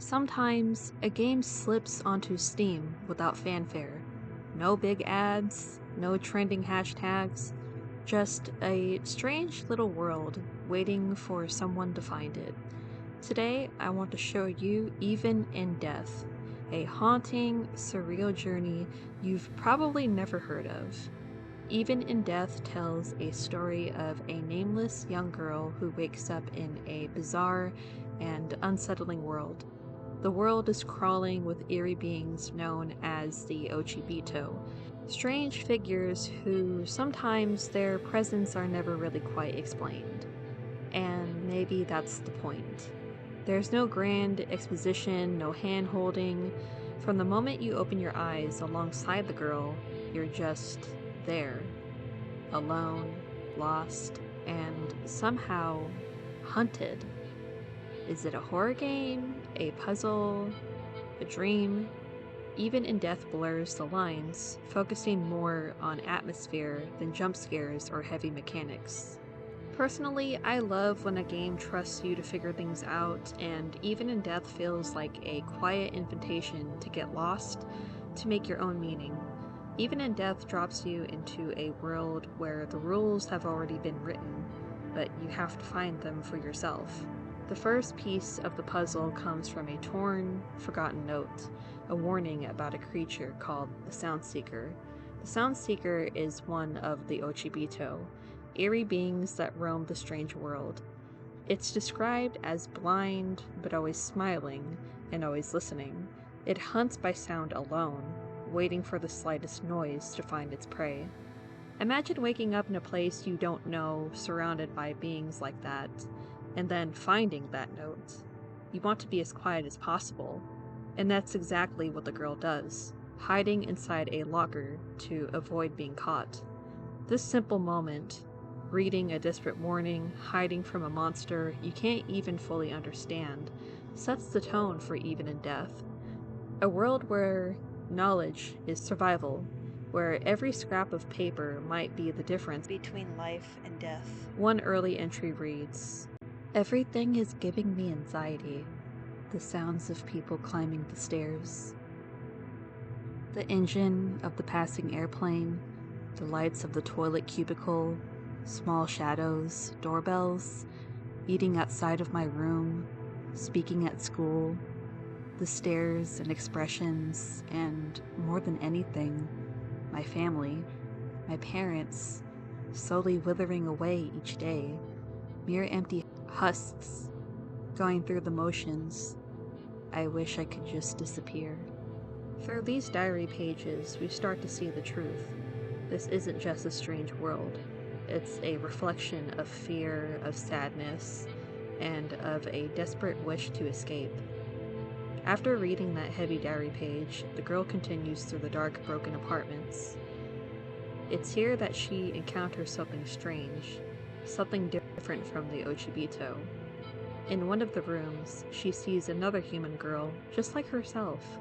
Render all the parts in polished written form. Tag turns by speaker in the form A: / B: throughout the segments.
A: Sometimes a game slips onto Steam without fanfare. No big ads, no trending hashtags, just a strange little world waiting for someone to find it. Today, I want to show you Even in Death, a haunting, surreal journey you've probably never heard of. Even in Death tells a story of a nameless young girl who wakes up in a bizarre and unsettling world. The world is crawling with eerie beings known as the Ochibito, strange figures who sometimes their presence are never really quite explained. And maybe that's the point. There's no grand exposition, no hand holding. From the moment you open your eyes alongside the girl, you're just there, alone, lost, and somehow hunted. Is it a horror game, a puzzle, a dream? Even in Death blurs the lines, focusing more on atmosphere than jump scares or heavy mechanics. Personally, I love when a game trusts you to figure things out, and Even in Death feels like a quiet invitation to get lost, to make your own meaning. Even in Death drops you into a world where the rules have already been written, but you have to find them for yourself. The first piece of the puzzle comes from a torn, forgotten note, a warning about a creature called the Sound Seeker. The Sound Seeker is one of the Ochibito, eerie beings that roam the strange world. It's described as blind, but always smiling, and always listening. It hunts by sound alone, waiting for the slightest noise to find its prey. Imagine waking up in a place you don't know, surrounded by beings like that, and then finding that note. You want to be as quiet as possible, and that's exactly what the girl does, hiding inside a locker to avoid being caught. This simple moment, reading a desperate warning, hiding from a monster you can't even fully understand, sets the tone for Even in Death. A world where knowledge is survival, where every scrap of paper might be the difference between life and death. One early entry reads, "Everything is giving me anxiety. The sounds of people climbing the stairs. The engine of the passing airplane, the lights of the toilet cubicle, small shadows, doorbells, eating outside of my room, speaking at school, the stares and expressions, and more than anything, my family, my parents, slowly withering away each day, mere empty husks, going through the motions. I wish I could just disappear." Through these diary pages, we start to see the truth. This isn't just a strange world. It's a reflection of fear, of sadness, and of a desperate wish to escape. After reading that heavy diary page, the girl continues through the dark, broken apartments. It's here that she encounters something strange, something different from the Ochibito. In one of the rooms, she sees another human girl, just like herself,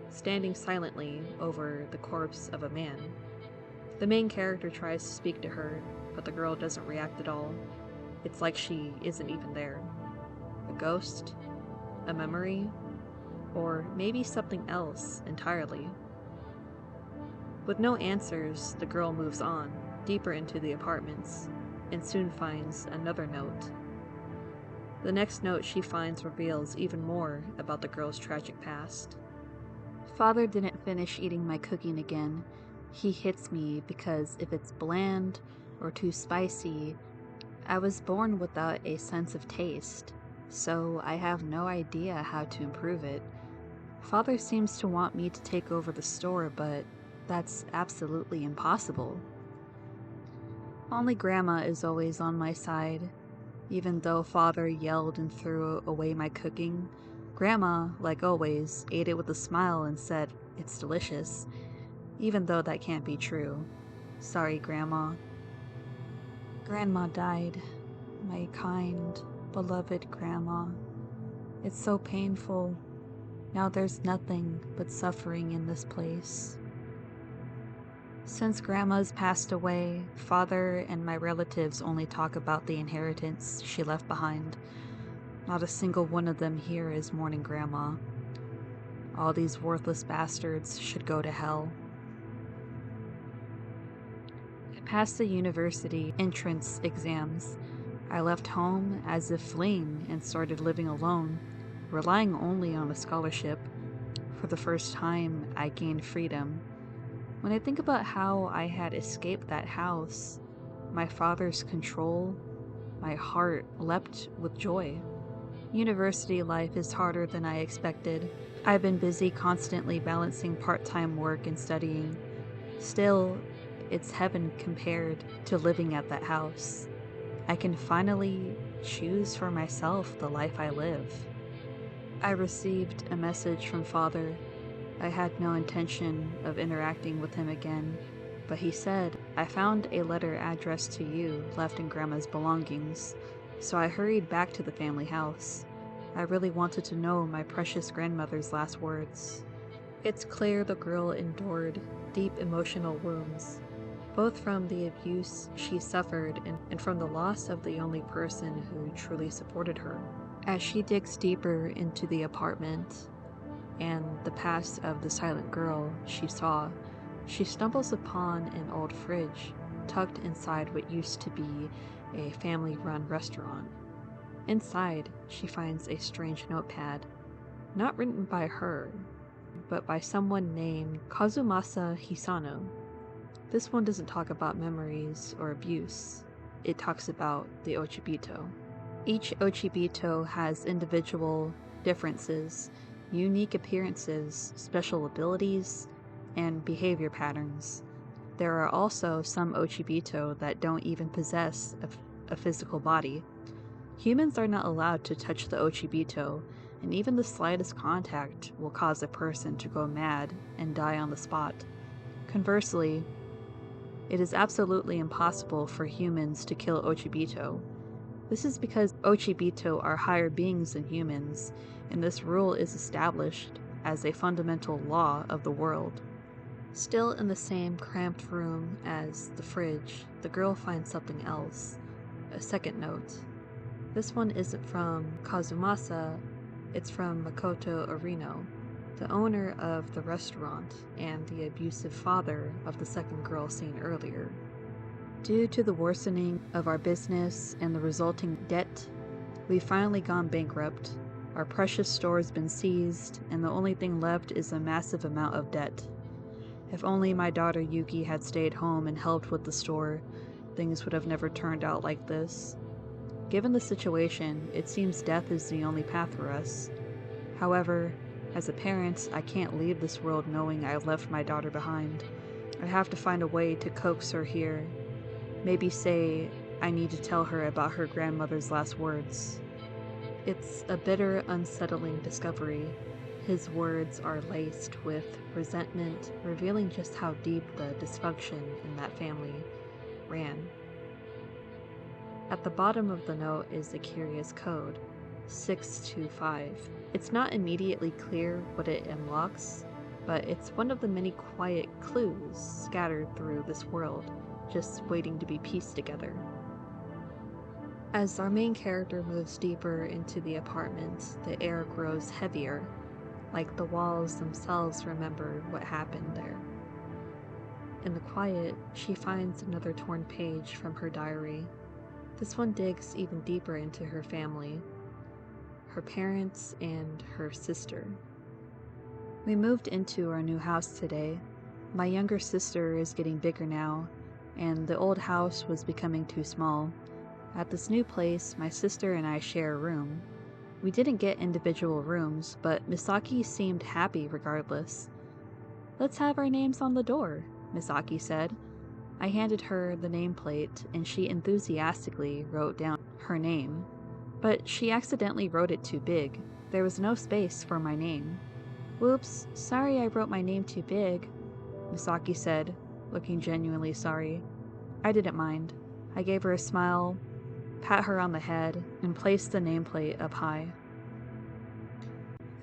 A: standing silently over the corpse of a man. The main character tries to speak to her, but the girl doesn't react at all. It's like she isn't even there. A ghost? A memory? Or maybe something else entirely. With no answers, the girl moves on, deeper into the apartments, and soon finds another note. The next note she finds reveals even more about the girl's tragic past. "Father didn't finish eating my cooking again. He hits me because if it's bland or too spicy, I was born without a sense of taste, so I have no idea how to improve it. Father seems to want me to take over the store, but that's absolutely impossible. Only Grandma is always on my side. Even though Father yelled and threw away my cooking, Grandma, like always, ate it with a smile and said, 'It's delicious,' even though that can't be true. Sorry, Grandma." Grandma died. My kind, beloved Grandma. It's so painful. Now there's nothing but suffering in this place. Since Grandma's passed away, Father and my relatives only talk about the inheritance she left behind. Not a single one of them here is mourning Grandma. All these worthless bastards should go to hell. I passed the university entrance exams. I left home as if fleeing and started living alone, relying only on a scholarship. For the first time, I gained freedom. When I think about how I had escaped that house, my father's control, my heart leapt with joy. University life is harder than I expected. I've been busy constantly balancing part-time work and studying. Still, it's heaven compared to living at that house. I can finally choose for myself the life I live. I received a message from Father. I had no intention of interacting with him again, but he said, "I found a letter addressed to you left in Grandma's belongings," so I hurried back to the family house. I really wanted to know my precious grandmother's last words. It's clear the girl endured deep emotional wounds, both from the abuse she suffered and from the loss of the only person who truly supported her. As she digs deeper into the apartment and the past of the silent girl she saw, she stumbles upon an old fridge tucked inside what used to be a family-run restaurant. Inside, she finds a strange notepad, not written by her, but by someone named Kazumasa Hisano. This one doesn't talk about memories or abuse. It talks about the Ochibito. Each Ochibito has individual differences, unique appearances, special abilities, and behavior patterns. There are also some Ochibito that don't even possess a physical body. Humans are not allowed to touch the Ochibito, and even the slightest contact will cause a person to go mad and die on the spot. Conversely, it is absolutely impossible for humans to kill Ochibito. This is because Ochibito are higher beings than humans, and this rule is established as a fundamental law of the world. Still in the same cramped room as the fridge, the girl finds something else, a second note. This one isn't from Kazumasa, it's from Makoto Orino, the owner of the restaurant and the abusive father of the second girl seen earlier. Due to the worsening of our business and the resulting debt, we've finally gone bankrupt. Our precious store's been seized, and the only thing left is a massive amount of debt. If only my daughter Yuki had stayed home and helped with the store, things would have never turned out like this. Given the situation, it seems death is the only path for us. However, as a parent, I can't leave this world knowing I left my daughter behind. I have to find a way to coax her here. Maybe say I need to tell her about her grandmother's last words. It's a bitter, unsettling discovery. His words are laced with resentment, revealing just how deep the dysfunction in that family ran. At the bottom of the note is a curious code, 625. It's not immediately clear what it unlocks, but it's one of the many quiet clues scattered through this world, just waiting to be pieced together. As our main character moves deeper into the apartment, the air grows heavier, like the walls themselves remember what happened there. In the quiet, she finds another torn page from her diary. This one digs even deeper into her family, her parents and her sister. We moved into our new house today. My younger sister is getting bigger now, and the old house was becoming too small. At this new place, my sister and I share a room. We didn't get individual rooms, but Misaki seemed happy regardless. "Let's have our names on the door," Misaki said. I handed her the nameplate, and she enthusiastically wrote down her name. But she accidentally wrote it too big. There was no space for my name. "Whoops, sorry I wrote my name too big," Misaki said, looking genuinely sorry. I didn't mind. I gave her a smile, pat her on the head, and placed the nameplate up high.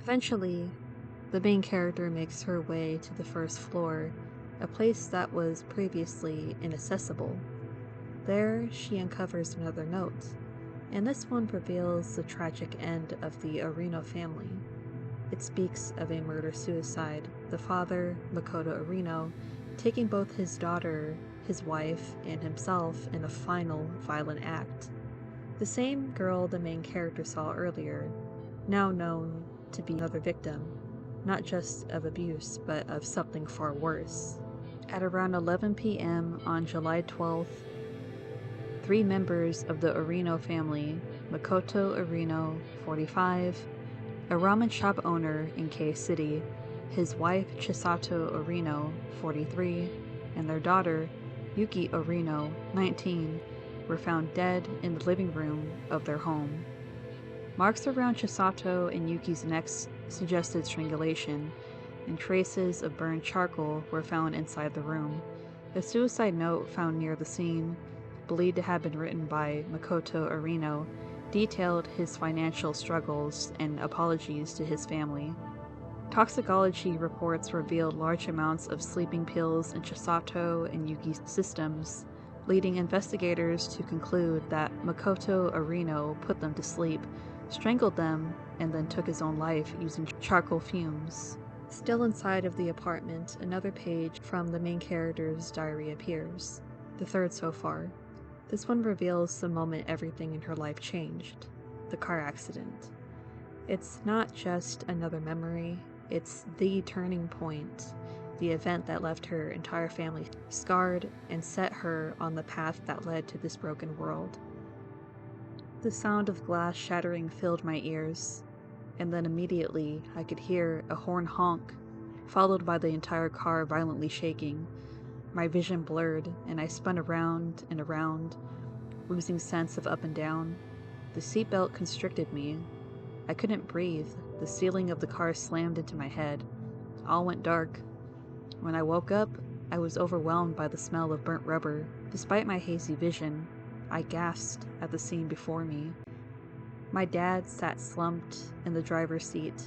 A: Eventually, the main character makes her way to the first floor, a place that was previously inaccessible. There, she uncovers another note. and this one reveals the tragic end of the Arino family. It speaks of a murder-suicide, the father, Makoto Arino, taking both his daughter, his wife, and himself in a final violent act. The same girl the main character saw earlier, now known to be another victim, not just of abuse, but of something far worse. At around 11 p.m. on July 12th, 3 members of the Arino family, Makoto Arino, 45, a ramen shop owner in K-City, his wife Chisato Arino, 43, and their daughter, Yuki Arino, 19, were found dead in the living room of their home. Marks around Chisato and Yuki's necks suggested strangulation, and traces of burned charcoal were found inside the room. A suicide note found near the scene, believed to have been written by Makoto Arino, detailed his financial struggles and apologies to his family. Toxicology reports revealed large amounts of sleeping pills in Chisato and Yuki's systems, leading investigators to conclude that Makoto Arino put them to sleep, strangled them, and then took his own life using charcoal fumes. Still inside of the apartment, another page from the main character's diary appears, the third so far. This one reveals the moment everything in her life changed, the car accident. It's not just another memory, it's the turning point, the event that left her entire family scarred and set her on the path that led to this broken world. The sound of glass shattering filled my ears, and then immediately I could hear a horn honk, followed by the entire car violently shaking. My vision blurred, and I spun around and around, losing sense of up and down. The seatbelt constricted me. I couldn't breathe. The ceiling of the car slammed into my head. All went dark. When I woke up, I was overwhelmed by the smell of burnt rubber. Despite my hazy vision, I gasped at the scene before me. My dad sat slumped in the driver's seat.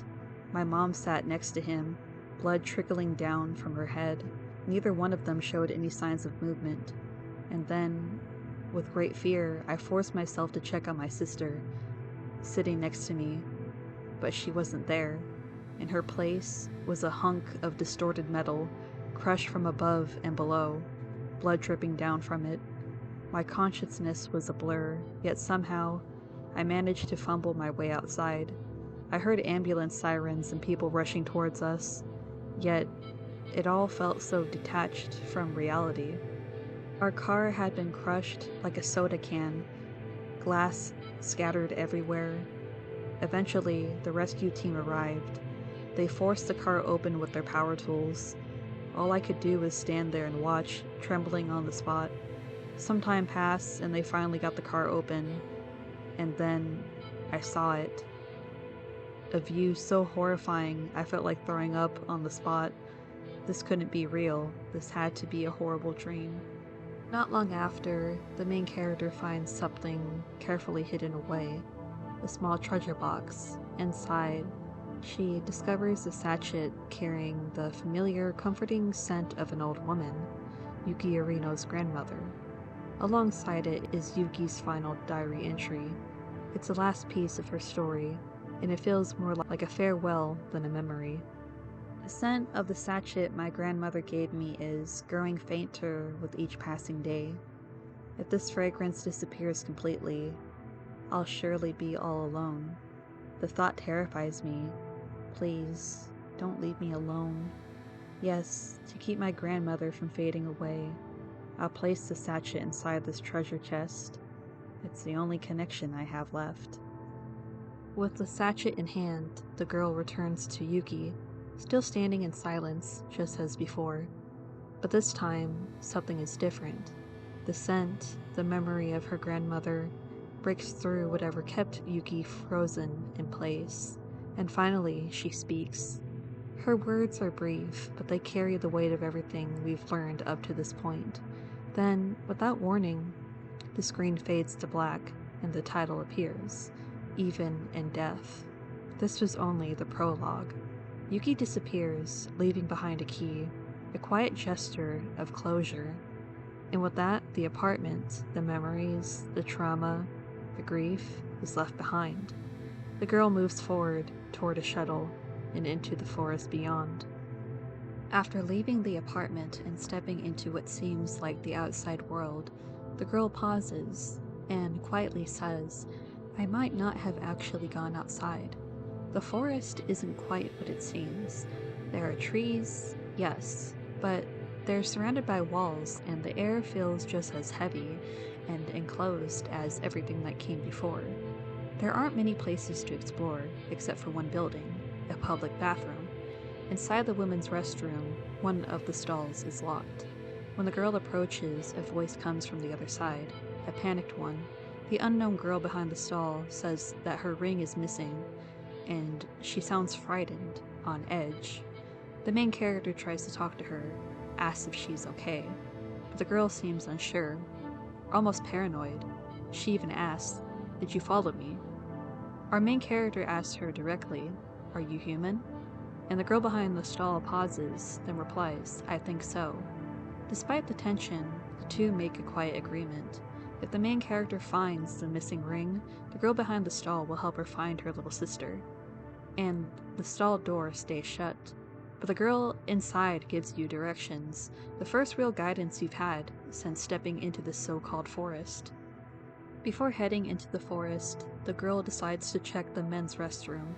A: My mom sat next to him, blood trickling down from her head. Neither one of them showed any signs of movement. And then, with great fear, I forced myself to check on my sister, sitting next to me, but she wasn't there. In her place was a hunk of distorted metal, crushed from above and below, blood dripping down from it. My consciousness was a blur, yet somehow I managed to fumble my way outside. I heard ambulance sirens and people rushing towards us, yet it all felt so detached from reality. Our car had been crushed like a soda can, glass scattered everywhere. Eventually, the rescue team arrived. They forced the car open with their power tools. All I could do was stand there and watch, trembling on the spot. Some time passed and they finally got the car open, and then I saw it. A view so horrifying I felt like throwing up on the spot. This couldn't be real. This had to be a horrible dream. Not long after, the main character finds something carefully hidden away, a small treasure box. Inside, she discovers a sachet carrying the familiar, comforting scent of an old woman, Yuki Arino's grandmother. Alongside it is Yuki's final diary entry. It's the last piece of her story, and it feels more like a farewell than a memory. The scent of the sachet my grandmother gave me is growing fainter with each passing day. If this fragrance disappears completely, I'll surely be all alone. The thought terrifies me. Please, don't leave me alone. Yes, to keep my grandmother from fading away, I'll place the sachet inside this treasure chest. It's the only connection I have left. With the sachet in hand, the girl returns to Yuki, still standing in silence, just as before. But this time, something is different. The scent, the memory of her grandmother, breaks through whatever kept Yuki frozen in place. And finally, she speaks. Her words are brief, but they carry the weight of everything we've learned up to this point. Then, without warning, the screen fades to black, and the title appears, Even in Death. This was only the prologue. Yuki disappears, leaving behind a key, a quiet gesture of closure. And with that, the apartment, the memories, the trauma, the grief, is left behind. The girl moves forward toward a shuttle and into the forest beyond. After leaving the apartment and stepping into what seems like the outside world, the girl pauses and quietly says, "I might not have actually gone outside. The forest isn't quite what it seems. There are trees, yes, but they're surrounded by walls and the air feels just as heavy and enclosed as everything that came before. There aren't many places to explore except for one building, a public bathroom. Inside the women's restroom, one of the stalls is locked. When the girl approaches, a voice comes from the other side, a panicked one. The unknown girl behind the stall says that her ring is missing, and she sounds frightened, on edge. The main character tries to talk to her, asks if she's okay, but the girl seems unsure, almost paranoid. She even asks, "Did you follow me?" Our main character asks her directly, "Are you human?" And the girl behind the stall pauses, then replies, "I think so." Despite the tension, the two make a quiet agreement. If the main character finds the missing ring, the girl behind the stall will help her find her little sister. And the stall door stays shut. But the girl inside gives you directions, the first real guidance you've had since stepping into this so-called forest. Before heading into the forest, the girl decides to check the men's restroom,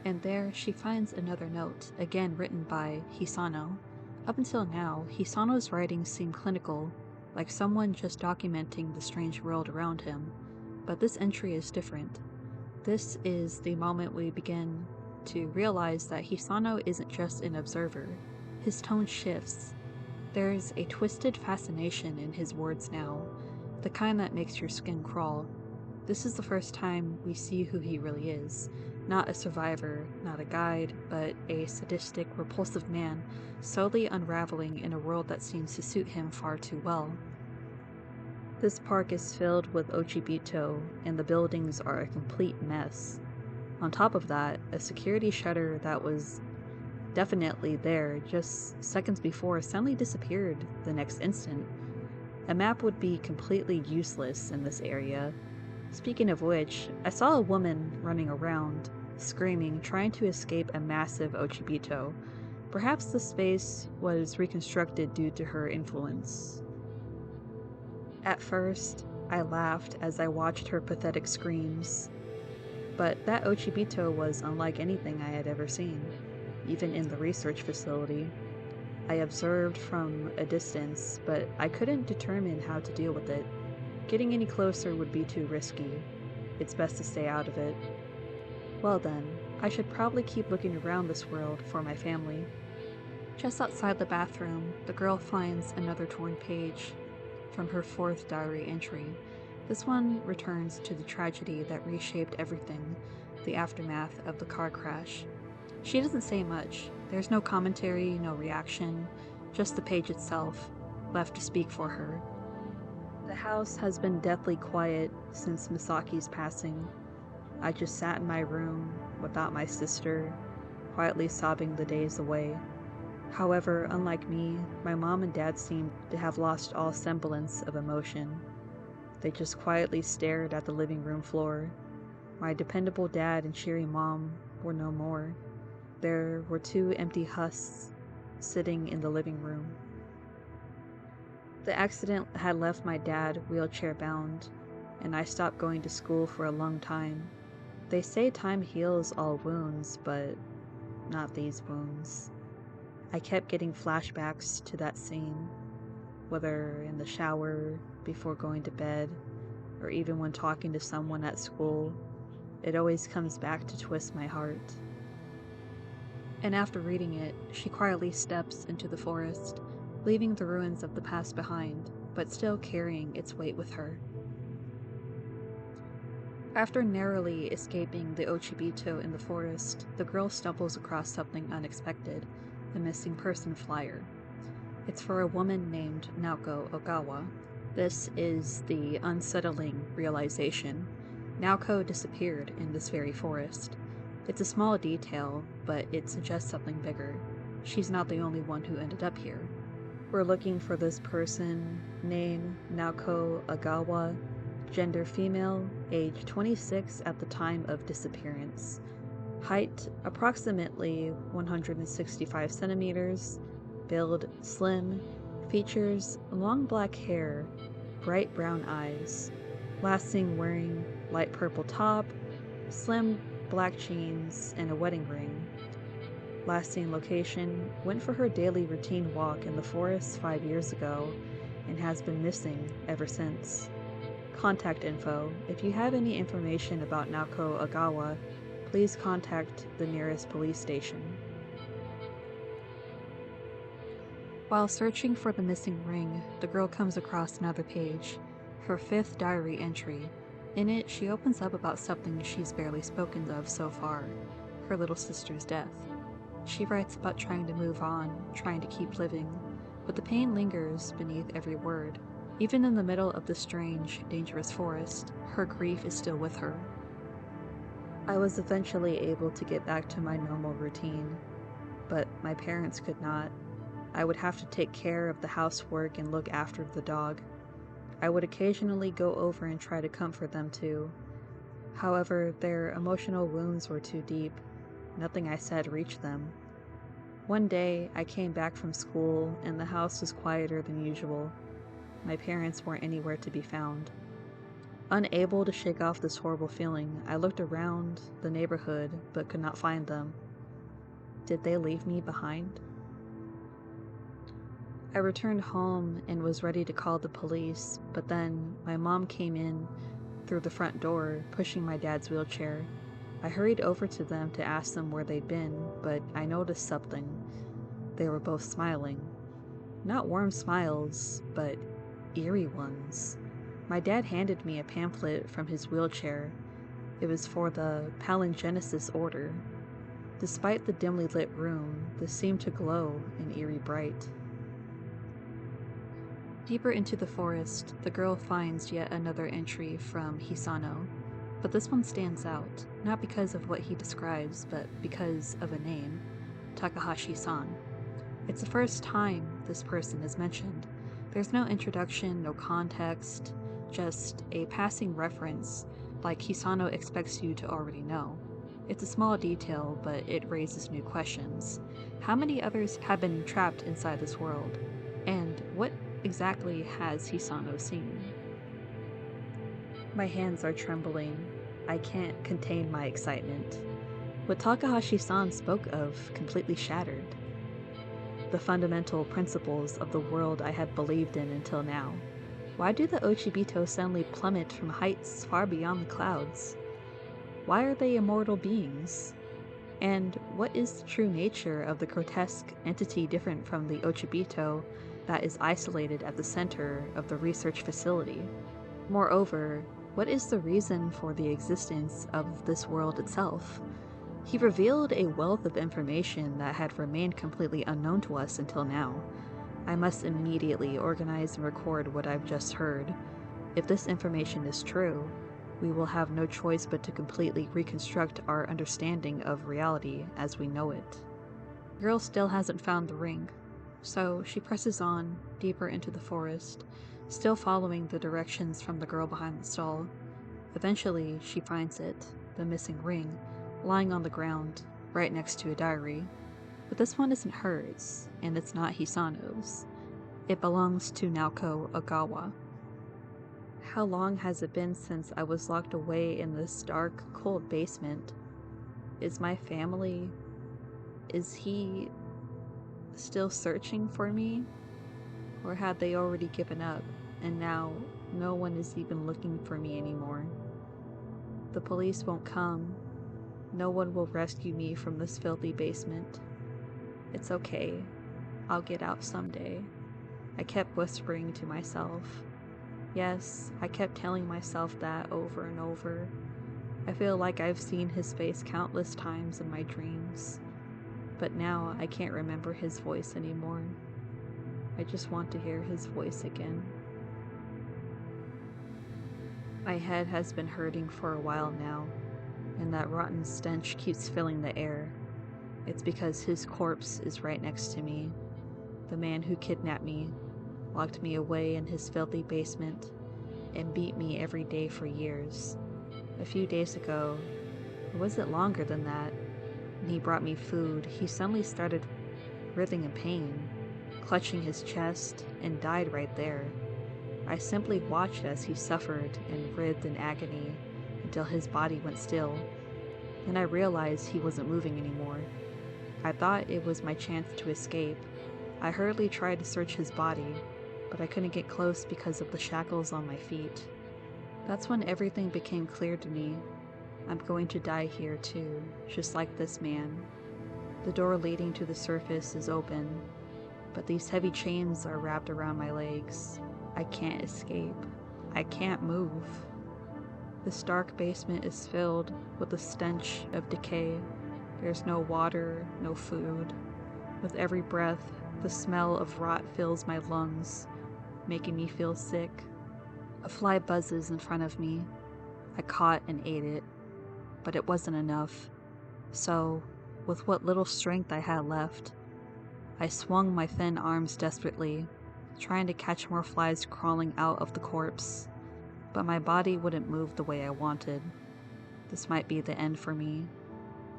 A: and there she finds another note, again written by Hisano. Up until now, Hisano's writings seem clinical, like someone just documenting the strange world around him, but this entry is different. This is the moment we begin to realize that Hisano isn't just an observer. His tone shifts. There's a twisted fascination in his words now, the kind that makes your skin crawl. This is the first time we see who he really is. Not a survivor, not a guide, but a sadistic, repulsive man, slowly unraveling in a world that seems to suit him far too well. This park is filled with Ochibito, and the buildings are a complete mess. On top of that, a security shutter that was definitely there just seconds before suddenly disappeared the next instant. A map would be completely useless in this area. Speaking of which, I saw a woman running around, screaming, trying to escape a massive Ochibito. Perhaps the space was reconstructed due to her influence. At first, I laughed as I watched her pathetic screams, but that Ochibito was unlike anything I had ever seen, even in the research facility. I observed from a distance, but I couldn't determine how to deal with it. Getting any closer would be too risky. It's best to stay out of it. Well then, I should probably keep looking around this world for my family. Just outside the bathroom, the girl finds another torn page from her fourth diary entry. This one returns to the tragedy that reshaped everything, the aftermath of the car crash. She doesn't say much. There's no commentary, no reaction, just the page itself, left to speak for her. The house has been deathly quiet since Misaki's passing. I just sat in my room without my sister, quietly sobbing the days away. However, unlike me, my mom and dad seemed to have lost all semblance of emotion. They just quietly stared at the living room floor. My dependable dad and cheery mom were no more. There were two empty husks sitting in the living room. The accident had left my dad wheelchair-bound, and I stopped going to school for a long time. They say time heals all wounds, but not these wounds. I kept getting flashbacks to that scene, whether in the shower, before going to bed, or even when talking to someone at school. It always comes back to twist my heart. And after reading it, she quietly steps into the forest, leaving the ruins of the past behind, but still carrying its weight with her. After narrowly escaping the Ochibito in the forest, the girl stumbles across something unexpected, a missing person flyer. It's for a woman named Naoko Ogawa. This is the unsettling realization. Naoko disappeared in this very forest. It's a small detail, but it suggests something bigger. She's not the only one who ended up here. We're looking for this person named Naoko Ogawa, Gender female, age 26 at the time of disappearance. Height approximately 165 centimeters. Build slim. Features long black hair, bright brown eyes. Last seen wearing light purple top, slim black jeans, and a wedding ring. Last seen location, went for her daily routine walk in the forest 5 years ago and has been missing ever since. Contact info. If you have any information about Naoko Ogawa, please contact the nearest police station. While searching for the missing ring, the girl comes across another page, her 5th diary entry. In it, she opens up about something she's barely spoken of so far, her little sister's death. She writes about trying to move on, trying to keep living, but the pain lingers beneath every word. Even in the middle of the strange, dangerous forest, her grief is still with her. I was eventually able to get back to my normal routine, but my parents could not. I would have to take care of the housework and look after the dog. I would occasionally go over and try to comfort them too. However, their emotional wounds were too deep. Nothing I said reached them. One day, I came back from school and the house was quieter than usual. My parents weren't anywhere to be found. Unable to shake off this horrible feeling, I looked around the neighborhood but could not find them. Did they leave me behind? I returned home and was ready to call the police, but then my mom came in through the front door, pushing my dad's wheelchair. I hurried over to them to ask them where they'd been, but I noticed something. They were both smiling. Not warm smiles, but eerie ones. My dad handed me a pamphlet from his wheelchair. It was for the Palingenesis Order. Despite the dimly lit room, this seemed to glow and eerie bright. Deeper into the forest, the girl finds yet another entry from Hisano, but this one stands out, not because of what he describes, but because of a name, Takahashi-san. It's the first time this person is mentioned. There's no introduction, no context, just a passing reference like Hisano expects you to already know. It's a small detail, but it raises new questions. How many others have been trapped inside this world? And what exactly has Hisano seen? My hands are trembling. I can't contain my excitement. What Takahashi-san spoke of completely shattered the fundamental principles of the world I had believed in until now. Why do the Ochibito suddenly plummet from heights far beyond the clouds? Why are they immortal beings? And what is the true nature of the grotesque entity different from the Ochibito that is isolated at the center of the research facility? Moreover, what is the reason for the existence of this world itself? He revealed a wealth of information that had remained completely unknown to us until now. I must immediately organize and record what I've just heard. If this information is true, we will have no choice but to completely reconstruct our understanding of reality as we know it. The girl still hasn't found the ring, so she presses on, deeper into the forest, still following the directions from the girl behind the stall. Eventually, she finds it, the missing ring, lying on the ground, right next to a diary. But this one isn't hers, and it's not Hisano's. It belongs to Naoko Ogawa. How long has it been since I was locked away in this dark, cold basement? Is my family... is he still searching for me? Or had they already given up, and now no one is even looking for me anymore? The police won't come. No one will rescue me from this filthy basement. It's okay. I'll get out someday. I kept whispering to myself. Yes, I kept telling myself that over and over. I feel like I've seen his face countless times in my dreams. But now I can't remember his voice anymore. I just want to hear his voice again. My head has been hurting for a while now, and that rotten stench keeps filling the air. It's because his corpse is right next to me. The man who kidnapped me, locked me away in his filthy basement. and beat me every day for years. A few days ago, or was it longer than that, when he brought me food, he suddenly started writhing in pain, clutching his chest, and died right there. I simply watched as he suffered and writhed in agony until his body went still. Then I realized he wasn't moving anymore. I thought it was my chance to escape. I hurriedly tried to search his body, but I couldn't get close because of the shackles on my feet. That's when everything became clear to me. I'm going to die here too, just like this man. The door leading to the surface is open, but these heavy chains are wrapped around my legs. I can't escape. I can't move. This dark basement is filled with the stench of decay. There's no water, no food. With every breath, the smell of rot fills my lungs, making me feel sick. A fly buzzes in front of me. I caught and ate it, but it wasn't enough. So, with what little strength I had left, I swung my thin arms desperately, trying to catch more flies crawling out of the corpse. But my body wouldn't move the way I wanted. This might be the end for me.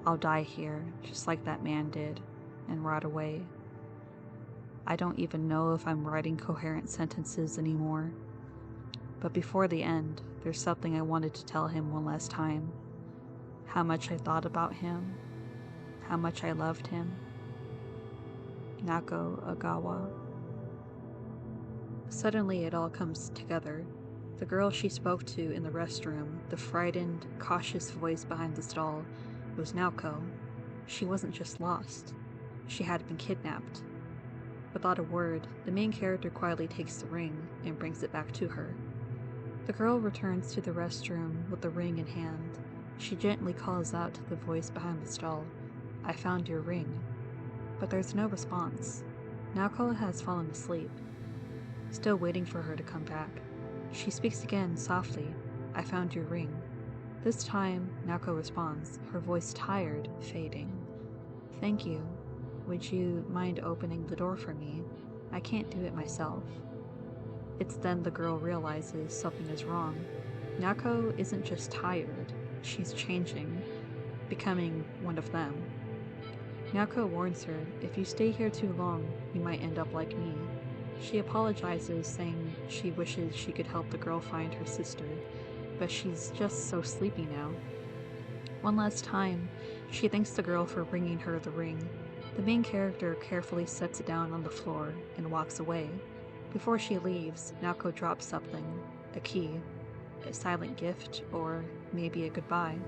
A: I'll die here, just like that man did, and rot away. I don't even know if I'm writing coherent sentences anymore. But before the end, there's something I wanted to tell him one last time. How much I thought about him. How much I loved him. Nako Agawa. Suddenly it all comes together. The girl she spoke to in the restroom, the frightened, cautious voice behind the stall, was Naoko. She wasn't just lost. She had been kidnapped. Without a word, the main character quietly takes the ring and brings it back to her. The girl returns to the restroom with the ring in hand. She gently calls out to the voice behind the stall, "I found your ring." But there's no response. Naoko has fallen asleep, still waiting for her to come back. She speaks again softly, "I found your ring." This time, Naoko responds, her voice tired, fading. "Thank you. Would you mind opening the door for me? I can't do it myself." It's then the girl realizes something is wrong. Naoko isn't just tired, she's changing, becoming one of them. Naoko warns her, "If you stay here too long, you might end up like me." She apologizes, saying she wishes she could help the girl find her sister, but she's just so sleepy now. One last time, she thanks the girl for bringing her the ring. The main character carefully sets it down on the floor and walks away. Before she leaves, Naoko drops something, a key, a silent gift, or maybe a goodbye.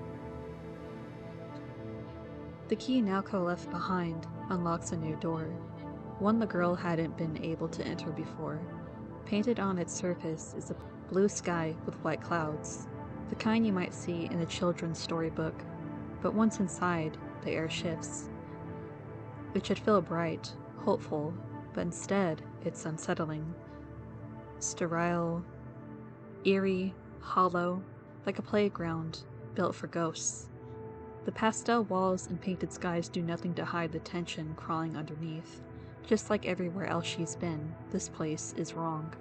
A: The key Naoko left behind unlocks a new door, one the girl hadn't been able to enter before. Painted on its surface is a blue sky with white clouds, the kind you might see in a children's storybook. But once inside, the air shifts. It should feel bright, hopeful, but instead it's unsettling. Sterile, eerie, hollow, like a playground built for ghosts. The pastel walls and painted skies do nothing to hide the tension crawling underneath. Just like everywhere else she's been, this place is wrong.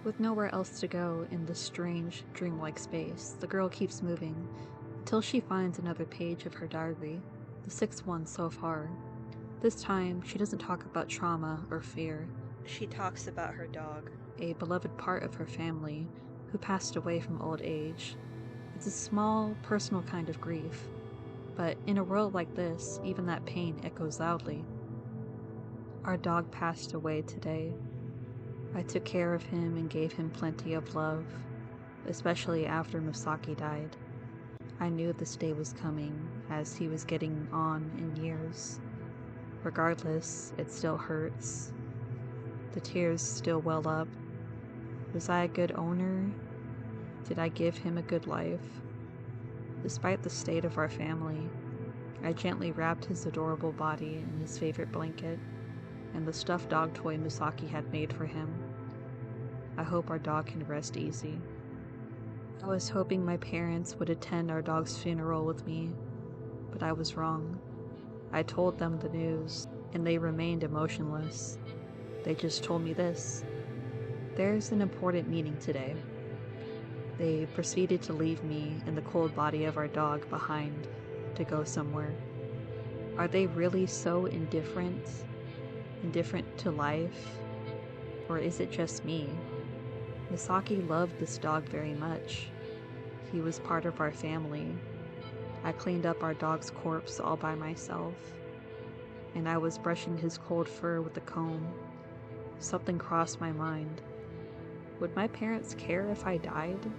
A: With nowhere else to go in this strange, dreamlike space, the girl keeps moving until she finds another page of her diary, the sixth one so far. This time, she doesn't talk about trauma or fear. She talks about her dog, a beloved part of her family, who passed away from old age. It's a small, personal kind of grief, but in a world like this, even that pain echoes loudly. Our dog passed away today. I took care of him and gave him plenty of love, especially after Misaki died. I knew this day was coming, as he was getting on in years. Regardless, it still hurts. The tears still well up. Was I a good owner? Did I give him a good life? Despite the state of our family, I gently wrapped his adorable body in his favorite blanket and the stuffed dog toy Misaki had made for him. I hope our dog can rest easy. I was hoping my parents would attend our dog's funeral with me, but I was wrong. I told them the news, and they remained emotionless. They just told me this: There's an important meeting today. They proceeded to leave me and the cold body of our dog behind to go somewhere. Are they really so indifferent? Indifferent to life? Or is it just me? Misaki loved this dog very much. He was part of our family. I cleaned up our dog's corpse all by myself, and I was brushing his cold fur with a comb. Something crossed my mind. Would my parents care if I died?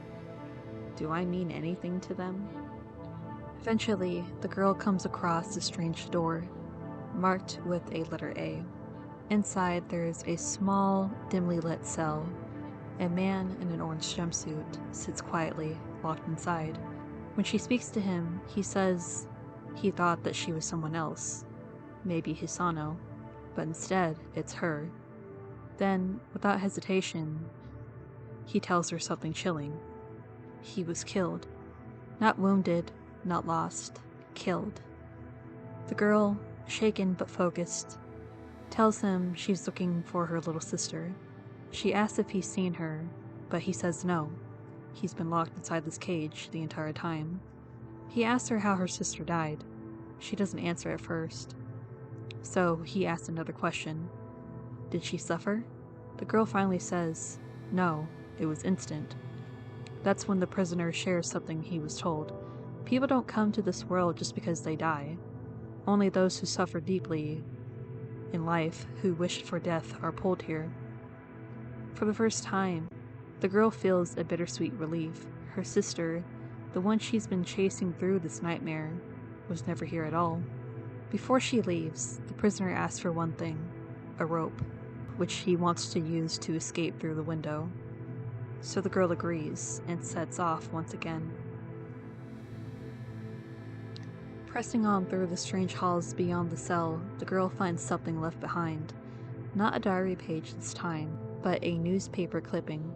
A: Do I mean anything to them? Eventually, the girl comes across a strange door, marked with a letter A. Inside, there's a small, dimly lit cell. A man in an orange jumpsuit sits quietly, locked inside. When she speaks to him, he says he thought that she was someone else, maybe Hisano, but instead, it's her. Then, without hesitation, he tells her something chilling. He was killed. Not wounded, not lost, killed. The girl, shaken but focused, tells him she's looking for her little sister. She asks if he's seen her, but he says no. He's been locked inside this cage the entire time. He asks her how her sister died. She doesn't answer at first. So he asks another question. Did she suffer? The girl finally says, no, it was instant. That's when the prisoner shares something he was told. People don't come to this world just because they die. Only those who suffer deeply in life, who wished for death, are pulled here. For the first time, the girl feels a bittersweet relief. Her sister, the one she's been chasing through this nightmare, was never here at all. Before she leaves, the prisoner asks for one thing, a rope, which he wants to use to escape through the window. So the girl agrees and sets off once again. Pressing on through the strange halls beyond the cell, the girl finds something left behind. Not a diary page this time, but a newspaper clipping.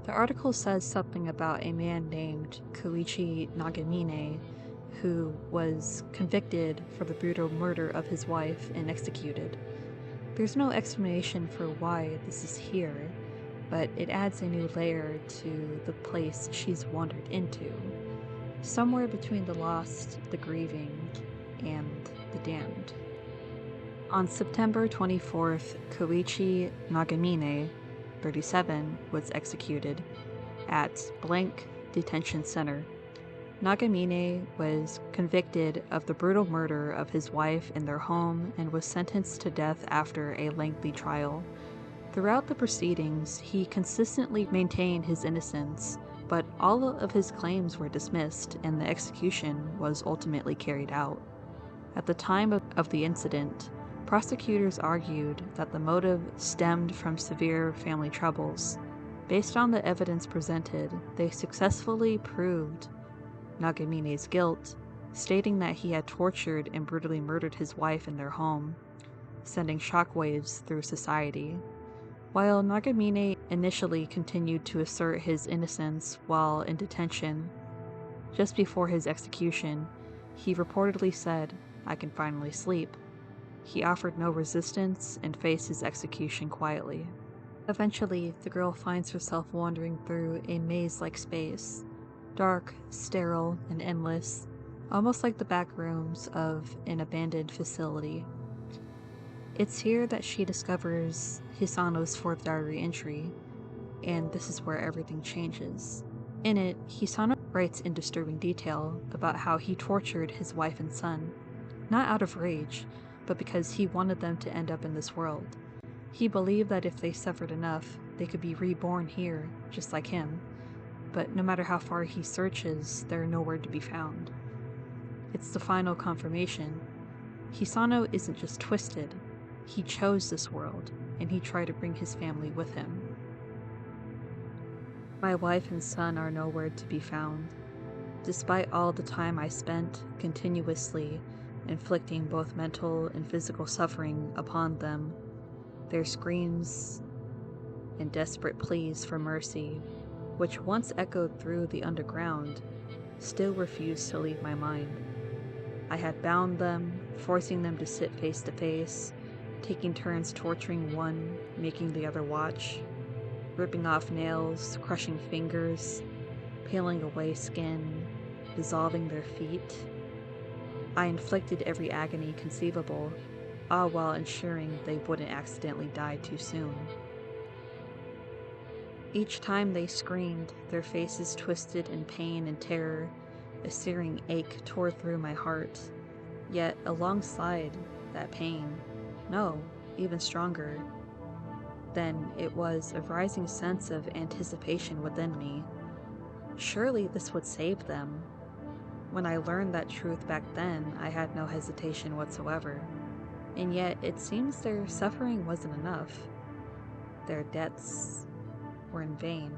A: The article says something about a man named Koichi Nagamine, who was convicted for the brutal murder of his wife and executed. There's no explanation for why this is here, but it adds a new layer to the place she's wandered into. Somewhere between the lost, the grieving, and the damned. On September 24th, Koichi Nagamine, 37, was executed at blank detention center. Nagamine was convicted of the brutal murder of his wife in their home and was sentenced to death after a lengthy trial. Throughout the proceedings, he consistently maintained his innocence, but all of his claims were dismissed and the execution was ultimately carried out. At the time of the incident, prosecutors argued that the motive stemmed from severe family troubles. Based on the evidence presented, they successfully proved Nagamine's guilt, stating that he had tortured and brutally murdered his wife in their home, sending shockwaves through society. While Nagamine initially continued to assert his innocence while in detention, just before his execution, he reportedly said, "I can finally sleep." He offered no resistance and faced his execution quietly. Eventually, the girl finds herself wandering through a maze-like space, dark, sterile, and endless, almost like the back rooms of an abandoned facility. It's here that she discovers Hisano's fourth diary entry, and this is where everything changes. In it, Hisano writes in disturbing detail about how he tortured his wife and son, not out of rage, but because he wanted them to end up in this world. He believed that if they suffered enough, they could be reborn here, just like him. But no matter how far he searches, they're nowhere to be found. It's the final confirmation. Hisano isn't just twisted. He chose this world, and he tried to bring his family with him. My wife and son are nowhere to be found. Despite all the time I spent continuously inflicting both mental and physical suffering upon them, their screams and desperate pleas for mercy, which once echoed through the underground, still refused to leave my mind. I had bound them, forcing them to sit face to face, taking turns torturing one, making the other watch. ripping off nails, crushing fingers, peeling away skin, dissolving their feet. I inflicted every agony conceivable, all while ensuring they wouldn't accidentally die too soon. Each time they screamed, their faces twisted in pain and terror. A searing ache tore through my heart. Yet, alongside that pain, no, even stronger, then it was a rising sense of anticipation within me. Surely this would save them. When I learned that truth back then, I had no hesitation whatsoever. And yet, it seems their suffering wasn't enough. Their deaths were in vain.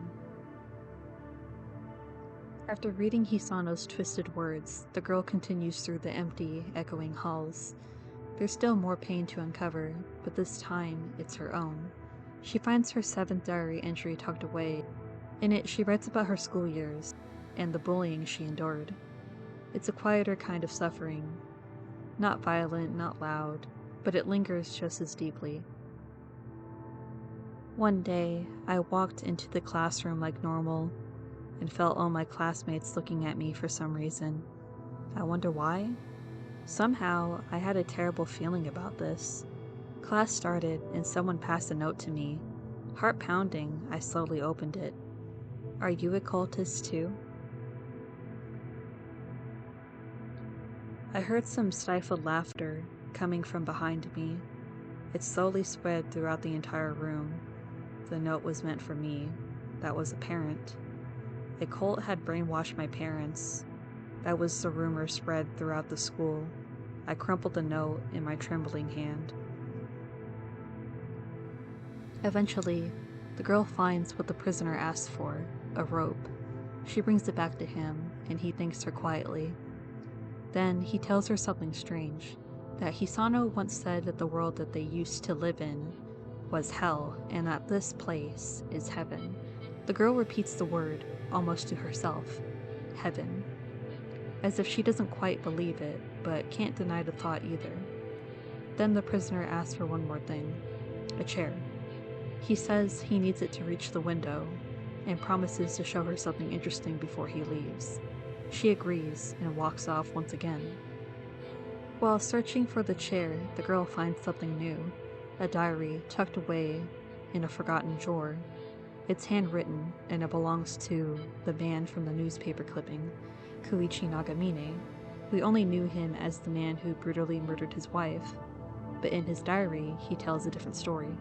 A: After reading Hisano's twisted words, the girl continues through the empty, echoing halls. There's still more pain to uncover, but this time it's her own. She finds her 7th diary entry tucked away. In it, she writes about her school years and the bullying she endured. It's a quieter kind of suffering. Not violent, not loud, but it lingers just as deeply. One day, I walked into the classroom like normal and felt all my classmates looking at me for some reason. I wonder why? Somehow, I had a terrible feeling about this. Class started and someone passed a note to me. Heart pounding, I slowly opened it. Are you a cultist too? I heard some stifled laughter coming from behind me. It slowly spread throughout the entire room. The note was meant for me. That was apparent. A cult had brainwashed my parents. That was the rumor spread throughout the school. I crumpled the note in my trembling hand. Eventually, the girl finds what the prisoner asked for, a rope. She brings it back to him, and he thanks her quietly. Then he tells her something strange, that Hisano once said that the world that they used to live in was hell, and that this place is heaven. The girl repeats the word, almost to herself, heaven, as if she doesn't quite believe it, but can't deny the thought either. Then the prisoner asks for one more thing, a chair. He says he needs it to reach the window, and promises to show her something interesting before he leaves. She agrees and walks off once again. While searching for the chair, the girl finds something new, a diary tucked away in a forgotten drawer. It's handwritten, and it belongs to the man from the newspaper clipping, Koichi Nagamine. We only knew him as the man who brutally murdered his wife, but in his diary, he tells a different story.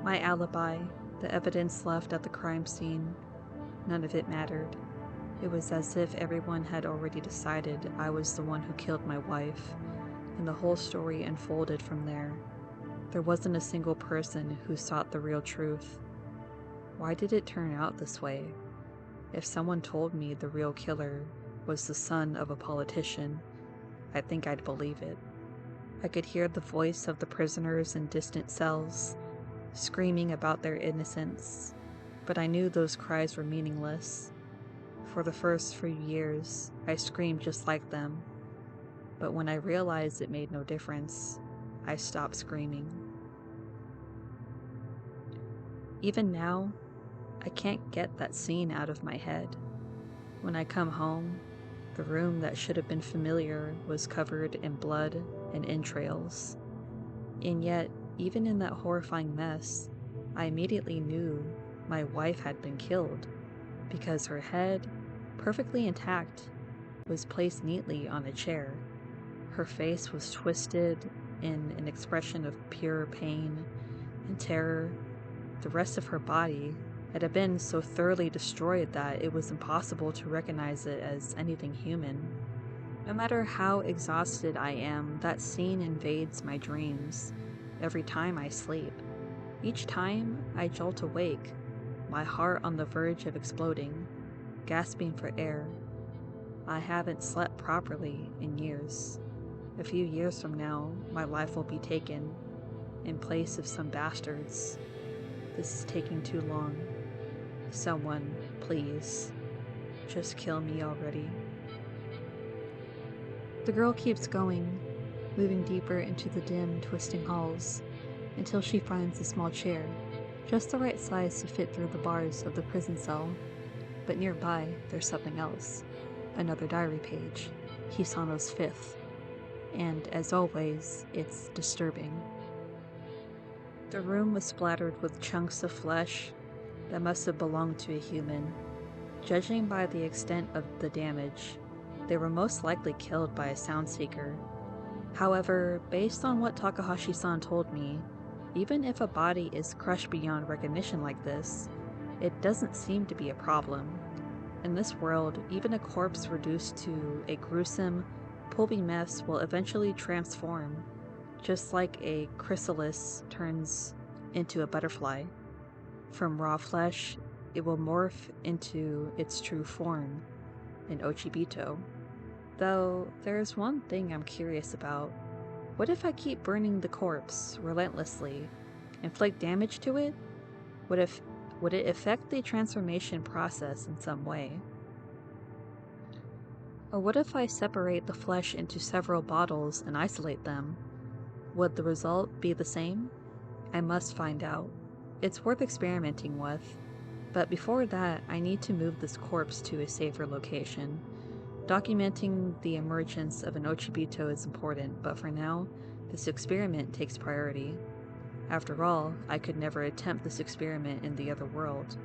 A: My alibi, the evidence left at the crime scene, none of it mattered. It was as if everyone had already decided I was the one who killed my wife, and the whole story unfolded from there. There wasn't a single person who sought the real truth. Why did it turn out this way? If someone told me the real killer was the son of a politician, I think I'd believe it. I could hear the voice of the prisoners in distant cells, screaming about their innocence, but I knew those cries were meaningless. For the first few years, I screamed just like them, but when I realized it made no difference, I stopped screaming. Even now, I can't get that scene out of my head. When I come home, the room that should have been familiar was covered in blood and entrails. And yet, even in that horrifying mess, I immediately knew my wife had been killed, because her head, perfectly intact, was placed neatly on a chair. Her face was twisted in an expression of pure pain and terror. The rest of her body had been so thoroughly destroyed that it was impossible to recognize it as anything human. No matter how exhausted I am, that scene invades my dreams every time I sleep. Each time I jolt awake, my heart on the verge of exploding, gasping for air. I haven't slept properly in years. A few years from now, my life will be taken in place of some bastards. This is taking too long. Someone, please, just kill me already. The girl keeps going, moving deeper into the dim, twisting halls, until she finds a small chair. just the right size to fit through the bars of the prison cell. But nearby, there's something else. Another diary page, Hisano's fifth. And as always, it's disturbing. The room was splattered with chunks of flesh that must have belonged to a human. Judging by the extent of the damage, they were most likely killed by a sound seeker. However, based on what Takahashi-san told me, even if a body is crushed beyond recognition like this, it doesn't seem to be a problem. In this world, even a corpse reduced to a gruesome, pulpy mess will eventually transform, just like a chrysalis turns into a butterfly. From raw flesh, it will morph into its true form, an Ochibito. Though, there's one thing I'm curious about. What if I keep burning the corpse relentlessly, inflict damage to it? Would it affect the transformation process in some way? Or what if I separate the flesh into several bottles and isolate them? Would the result be the same? I must find out. It's worth experimenting with. But before that, I need to move this corpse to a safer location. Documenting the emergence of an Ochibito is important, but for now, this experiment takes priority. After all, I could never attempt this experiment in the other world.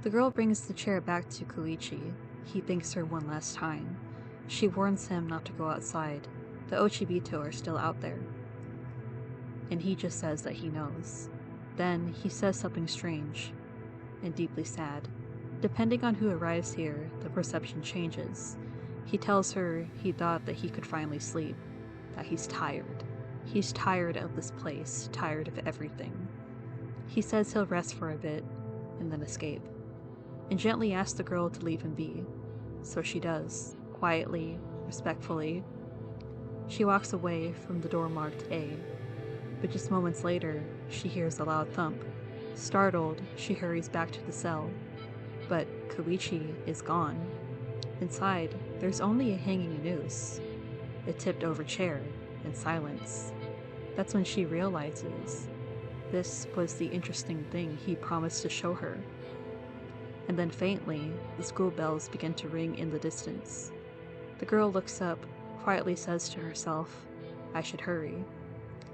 A: The girl brings the chair back to Koichi. He thanks her one last time. She warns him not to go outside. The Ochibito are still out there. And he just says that he knows. Then he says something strange and deeply sad. Depending on who arrives here, the perception changes. He tells her he thought that he could finally sleep, that he's tired. He's tired of this place, tired of everything. He says he'll rest for a bit, and then escape, and gently asks the girl to leave him be. So she does, quietly, respectfully. She walks away from the door marked A, but just moments later, she hears a loud thump. Startled, she hurries back to the cell. But Koichi is gone. Inside, there's only a hanging noose, a tipped-over chair, and silence. That's when she realizes this was the interesting thing he promised to show her. And then faintly, the school bells begin to ring in the distance. The girl looks up, quietly says to herself, "I should hurry,"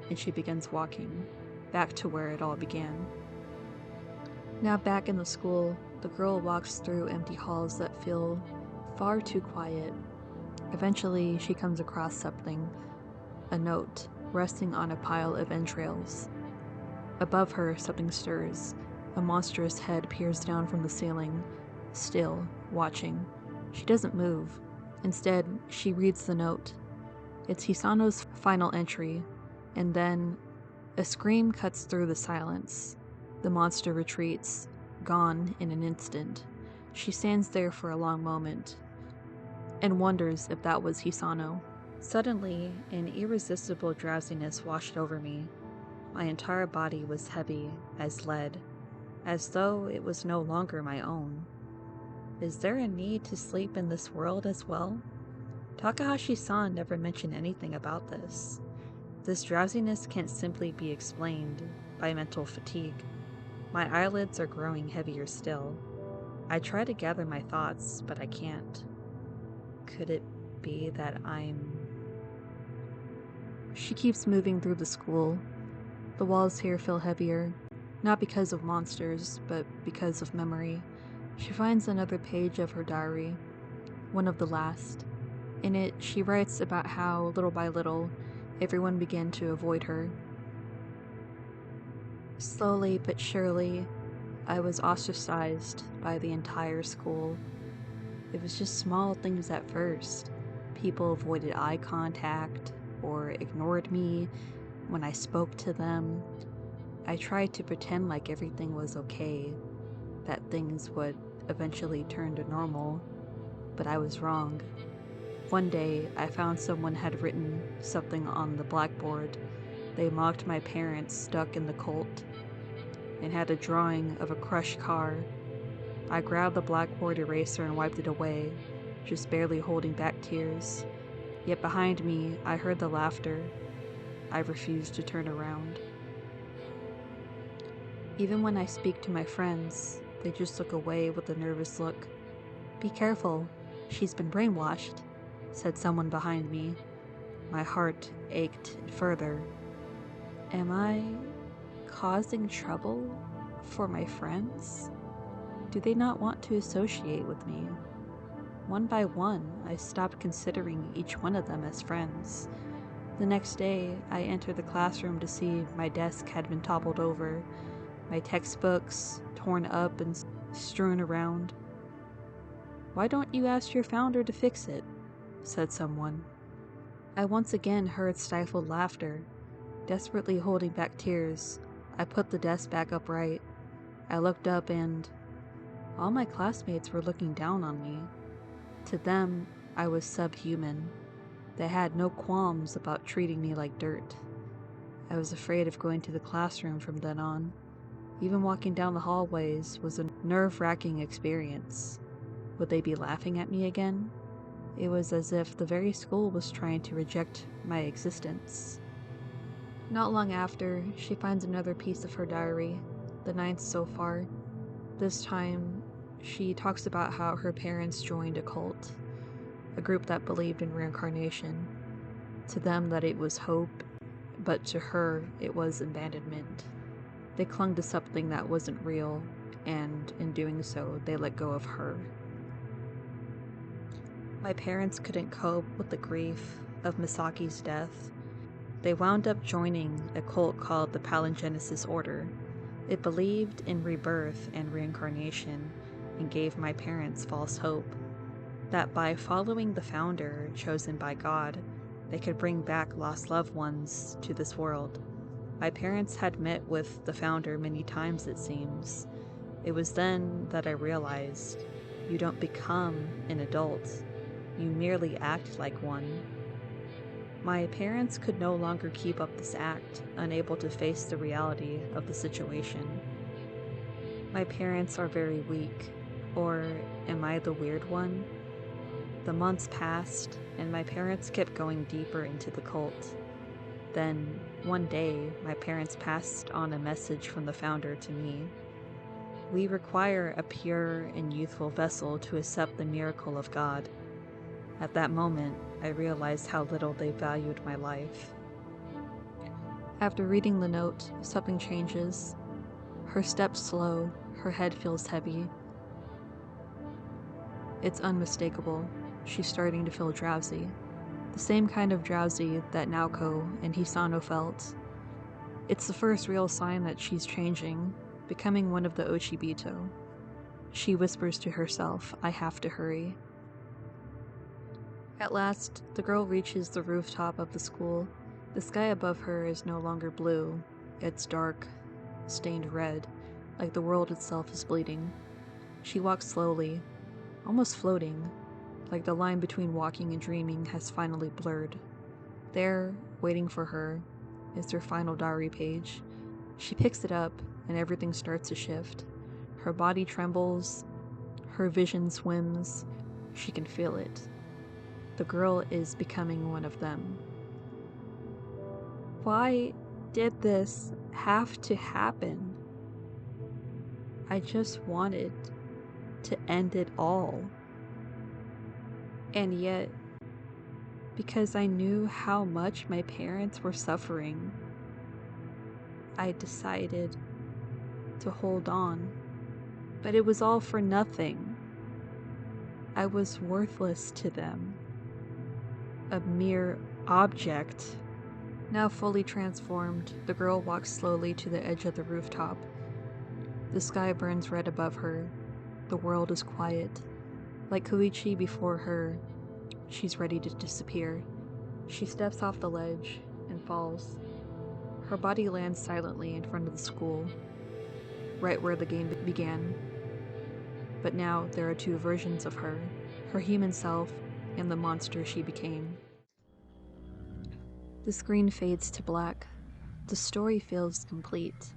A: and she begins walking, back to where it all began. Now back in the school, the girl walks through empty halls that feel far too quiet. Eventually, she comes across something, a note, resting on a pile of entrails. Above her, something stirs. A monstrous head peers down from the ceiling, still, watching. She doesn't move. Instead, she reads the note. It's Hisano's final entry, and then a scream cuts through the silence. The monster retreats, gone in an instant. She stands there for a long moment, and wonders if that was Hisano. Suddenly, an irresistible drowsiness washed over me. My entire body was heavy as lead, as though it was no longer my own. Is there a need to sleep in this world as well? Takahashi-san never mentioned anything about this. This drowsiness can't simply be explained by mental fatigue. My eyelids are growing heavier still. I try to gather my thoughts, but I can't. Could it be that I'm... She keeps moving through the school. The walls here feel heavier, not because of monsters, but because of memory. She finds another page of her diary, one of the last. In it, she writes about how, little by little, everyone began to avoid her. Slowly but surely, I was ostracized by the entire school. It was just small things at first. People avoided eye contact or ignored me when I spoke to them. I tried to pretend like everything was okay, that things would eventually turn to normal, but I was wrong. One day, I found someone had written something on the blackboard. They mocked my parents stuck in the cult, and had a drawing of a crushed car. I grabbed the blackboard eraser and wiped it away, just barely holding back tears. Yet behind me, I heard the laughter. I refused to turn around. Even when I speak to my friends, they just look away with a nervous look. "Be careful, she's been brainwashed," said someone behind me. My heart ached further. Am I causing trouble for my friends? Do they not want to associate with me? One by one, I stopped considering each one of them as friends. The next day, I entered the classroom to see my desk had been toppled over, my textbooks torn up and strewn around. "Why don't you ask your founder to fix it?" said someone. I once again heard stifled laughter. Desperately holding back tears, I put the desk back upright. I looked up and all my classmates were looking down on me. To them, I was subhuman. They had no qualms about treating me like dirt. I was afraid of going to the classroom from then on. Even walking down the hallways was a nerve-wracking experience. Would they be laughing at me again? It was as if the very school was trying to reject my existence. Not long after, she finds another piece of her diary, the 9th so far. This time, she talks about how her parents joined a cult, a group that believed in reincarnation. To them that it was hope, but to her it was abandonment. They clung to something that wasn't real, and in doing so, they let go of her. My parents couldn't cope with the grief of Misaki's death. They wound up joining a cult called the Palingenesis Order. It believed in rebirth and reincarnation and gave my parents false hope that by following the founder chosen by God, they could bring back lost loved ones to this world. My parents had met with the founder many times, it seems. It was then that I realized you don't become an adult, you merely act like one. My parents could no longer keep up this act, unable to face the reality of the situation. My parents are very weak, or am I the weird one? The months passed, and my parents kept going deeper into the cult. Then, one day, my parents passed on a message from the founder to me. "We require a pure and youthful vessel to accept the miracle of God." At that moment, I realized how little they valued my life. After reading the note, something changes. Her steps slow, her head feels heavy. It's unmistakable. She's starting to feel drowsy. The same kind of drowsy that Naoko and Hisano felt. It's the first real sign that she's changing, becoming one of the Ochibito. She whispers to herself, "I have to hurry." At last, the girl reaches the rooftop of the school. The sky above her is no longer blue. It's dark, stained red, like the world itself is bleeding. She walks slowly, almost floating, like the line between walking and dreaming has finally blurred. There, waiting for her, is her final diary page. She picks it up, and everything starts to shift. Her body trembles, her vision swims. She can feel it. The girl is becoming one of them. Why did this have to happen? I just wanted to end it all. And yet, because I knew how much my parents were suffering, I decided to hold on. But it was all for nothing. I was worthless to them. A mere object. Now fully transformed, the girl walks slowly to the edge of the rooftop. The sky burns red above her. The world is quiet. Like Koichi before her, she's ready to disappear. She steps off the ledge and falls. Her body lands silently in front of the school, right where the game began. But now there are two versions of her, her human self and the monster she became. The screen fades to black. The story feels complete.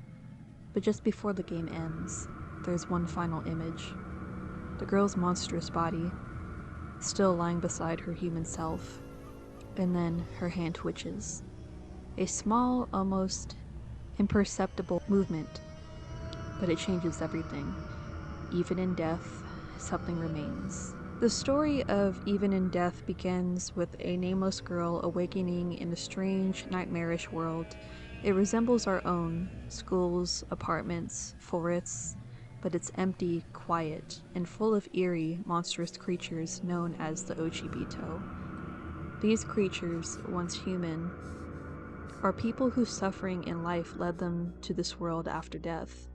A: But just before the game ends, there's one final image. The girl's monstrous body, still lying beside her human self, and then her hand twitches. A small, almost imperceptible movement. but it changes everything. Even in death, something remains. The story of Even in Death begins with a nameless girl awakening in a strange, nightmarish world. It resembles our own schools, apartments, forests, but it's empty, quiet, and full of eerie, monstrous creatures known as the Ochibito. These creatures, once human, are people whose suffering in life led them to this world after death.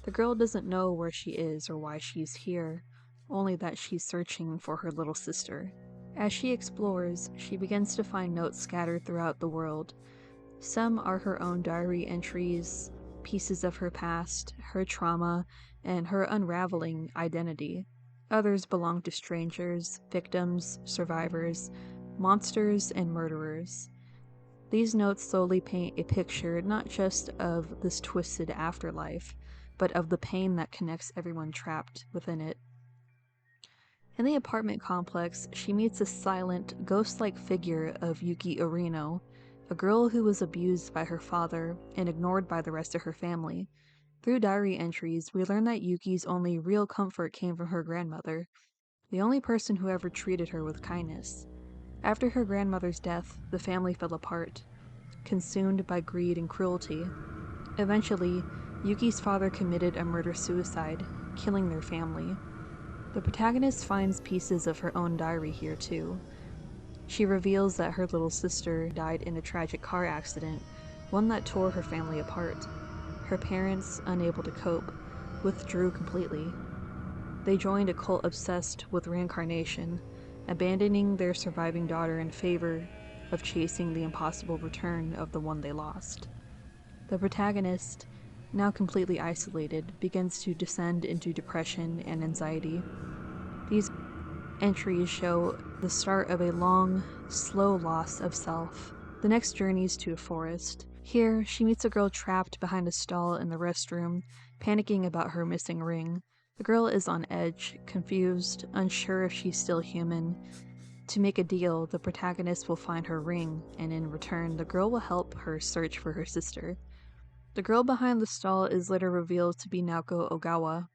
A: The girl doesn't know where she is or why she's here, only that she's searching for her little sister. As she explores, she begins to find notes scattered throughout the world. Some are her own diary entries, pieces of her past, her trauma, and her unraveling identity. Others belong to strangers, victims, survivors, monsters, and murderers. These notes slowly paint a picture not just of this twisted afterlife, but of the pain that connects everyone trapped within it. In the apartment complex, she meets a silent, ghost-like figure of Yuki Orino, a girl who was abused by her father and ignored by the rest of her family. Through diary entries, we learn that Yuki's only real comfort came from her grandmother, the only person who ever treated her with kindness. After her grandmother's death, the family fell apart, consumed by greed and cruelty. Eventually, Yuki's father committed a murder-suicide, killing their family. The protagonist finds pieces of her own diary here too. She reveals that her little sister died in a tragic car accident, one that tore her family apart. Her parents, unable to cope, withdrew completely. They joined a cult obsessed with reincarnation, abandoning their surviving daughter in favor of chasing the impossible return of the one they lost. The protagonist, now completely isolated, begins to descend into depression and anxiety. These entries show the start of a long, slow loss of self. The next journey is to a forest. Here, she meets a girl trapped behind a stall in the restroom, panicking about her missing ring. The girl is on edge, confused, unsure if she's still human. To make a deal, the protagonist will find her ring, and in return, the girl will help her search for her sister. The girl behind the stall is later revealed to be Naoko Ogawa,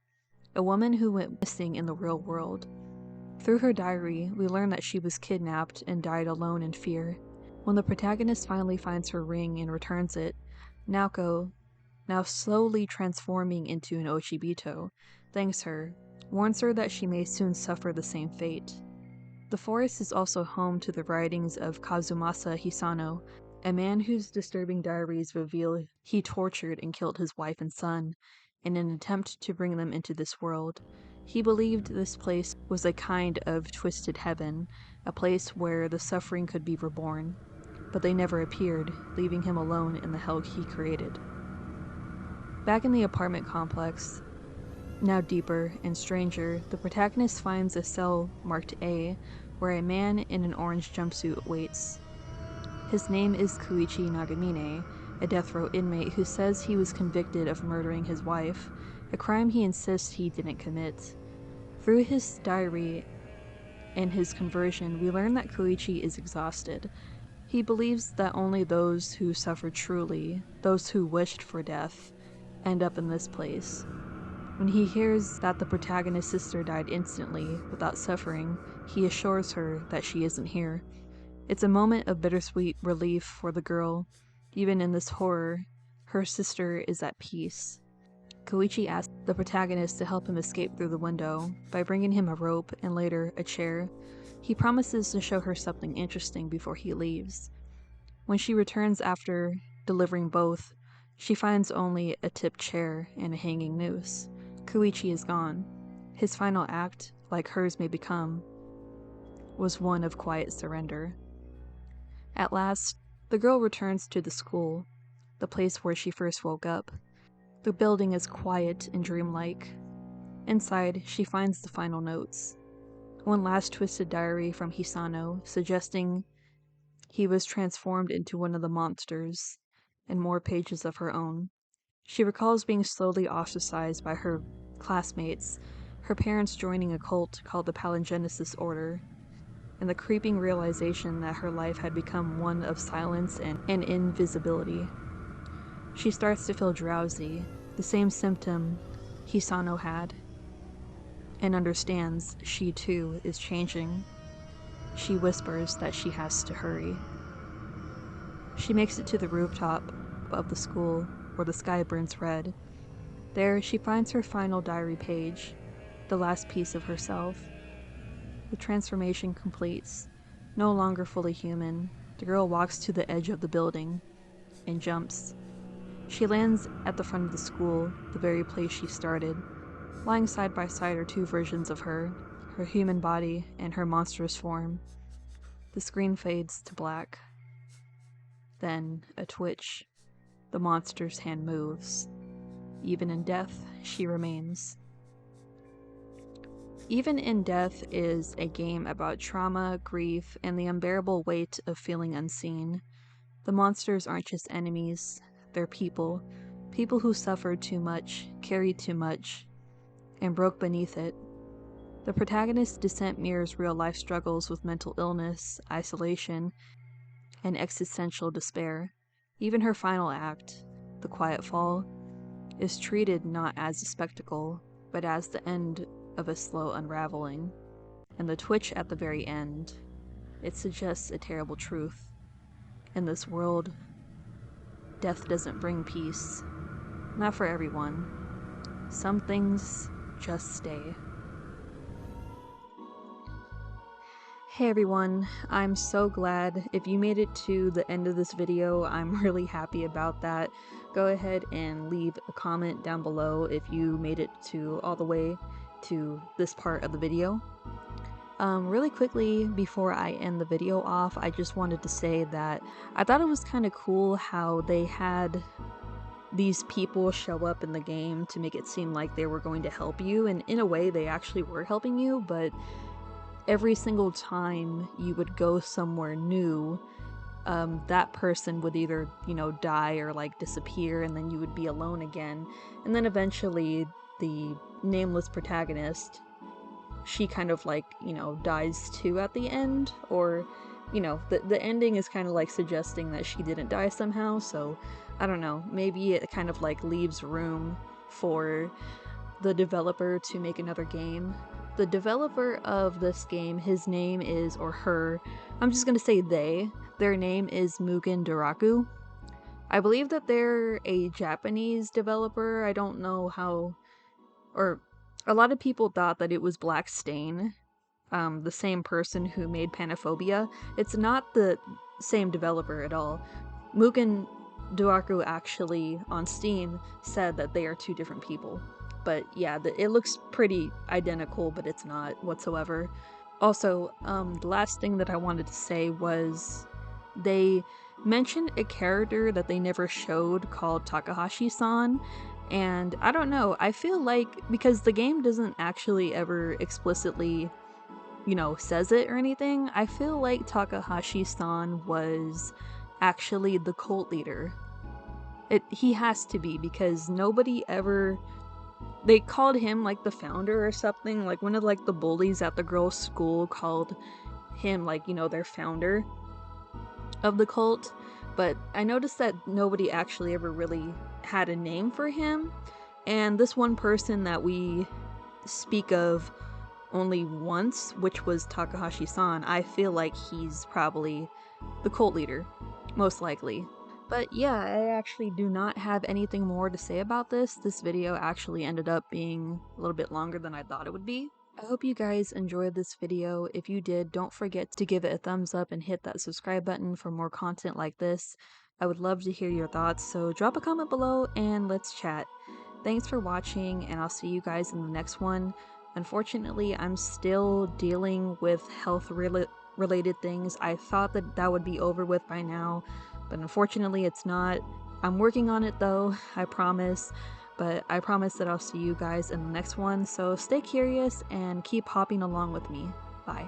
A: a woman who went missing in the real world. Through her diary, we learn that she was kidnapped and died alone in fear. When the protagonist finally finds her ring and returns it, Naoko, now slowly transforming into an Ochibito, thanks her, warns her that she may soon suffer the same fate. The forest is also home to the writings of Kazumasa Hisano, a man whose disturbing diaries reveal he tortured and killed his wife and son in an attempt to bring them into this world. He believed this place was a kind of twisted heaven, a place where the suffering could be reborn, but they never appeared, leaving him alone in the hell he created. Back in the apartment complex, now deeper and stranger, the protagonist finds a cell marked A, where a man in an orange jumpsuit waits. His name is Koichi Nagamine, a death row inmate who says he was convicted of murdering his wife, a crime he insists he didn't commit. Through his diary and his conversion, we learn that Koichi is exhausted. He believes that only those who suffer truly, those who wished for death, end up in this place. When he hears that the protagonist's sister died instantly, without suffering, he assures her that she isn't here. It's a moment of bittersweet relief for the girl. Even in this horror, her sister is at peace. Koichi asks the protagonist to help him escape through the window by bringing him a rope and later a chair. He promises to show her something interesting before he leaves. When she returns after delivering both, she finds only a tipped chair and a hanging noose. Koichi is gone. His final act, like hers may become, was one of quiet surrender. At last, the girl returns to the school, the place where she first woke up. The building is quiet and dreamlike. Inside, she finds the final notes. One last twisted diary from Hisano, suggesting he was transformed into one of the monsters, and more pages of her own. She recalls being slowly ostracized by her classmates, her parents joining a cult called the Palingenesis Order, and the creeping realization that her life had become one of silence and invisibility. She starts to feel drowsy, the same symptom Hisano had, and understands she too is changing. She whispers that she has to hurry. She makes it to the rooftop of the school where the sky burns red. There she finds her final diary page, the last piece of herself. The transformation completes. No longer fully human, the girl walks to the edge of the building and jumps. She lands at the front of the school, the very place she started. Lying side by side are two versions of her human body and her monstrous form. The screen fades to black. Then, a twitch. The monster's hand moves. Even in death, she remains. Even in Death is a game about trauma, grief, and the unbearable weight of feeling unseen. The monsters aren't just enemies, they're people. People who suffered too much, carried too much, and broke beneath it. The protagonist's descent mirrors real-life struggles with mental illness, isolation, and existential despair. Even her final act, The Quiet Fall, is treated not as a spectacle, but as the end of a slow unraveling. And the twitch at the very end, it suggests a terrible truth. In this world, death doesn't bring peace. Not for everyone. Some things just stay. Hey everyone, I'm so glad if you made it to the end of this video. I'm really happy about that. Go ahead and leave a comment down below if you made it to all the way to this part of the video. Really quickly before I end the video off, I just wanted to say that I thought it was kind of cool how they had these people show up in the game to make it seem like they were going to help you, and in a way they actually were helping you, but every single time you would go somewhere new, that person would either, die or like disappear, and then you would be alone again. And then eventually the nameless protagonist, she kind of like, dies too at the end, or, the ending is kind of like suggesting that she didn't die somehow, so I don't know, maybe it kind of like leaves room for the developer to make another game. The developer of this game, his name is, or her, I'm just gonna say their name is Mugen Doraku. I believe that they're a Japanese developer. I don't know how, or a lot of people thought that it was Black Stain, the same person who made Panophobia. It's not the same developer at all. Mugen Doraku actually on Steam said that they are two different people. But yeah, it looks pretty identical, but it's not whatsoever. Also, the last thing that I wanted to say was they mentioned a character that they never showed called Takahashi-san, and I don't know, I feel like, because the game doesn't actually ever explicitly, says it or anything, I feel like Takahashi-san was actually the cult leader. He has to be, because nobody ever... They called him like the founder or something, like one of like the bullies at the girls' school called him like, their founder of the cult, but I noticed that nobody actually ever really had a name for him, and this one person that we speak of only once, which was Takahashi-san, I feel like he's probably the cult leader, most likely. But yeah, I actually do not have anything more to say about this. This video actually ended up being a little bit longer than I thought it would be. I hope you guys enjoyed this video. If you did, don't forget to give it a thumbs up and hit that subscribe button for more content like this. I would love to hear your thoughts, so drop a comment below and let's chat. Thanks for watching, and I'll see you guys in the next one. Unfortunately, I'm still dealing with health-related things. I thought that that would be over with by now, but unfortunately it's not. I'm working on it though, I promise. But I promise that I'll see you guys in the next one, so stay curious and keep hopping along with me. Bye.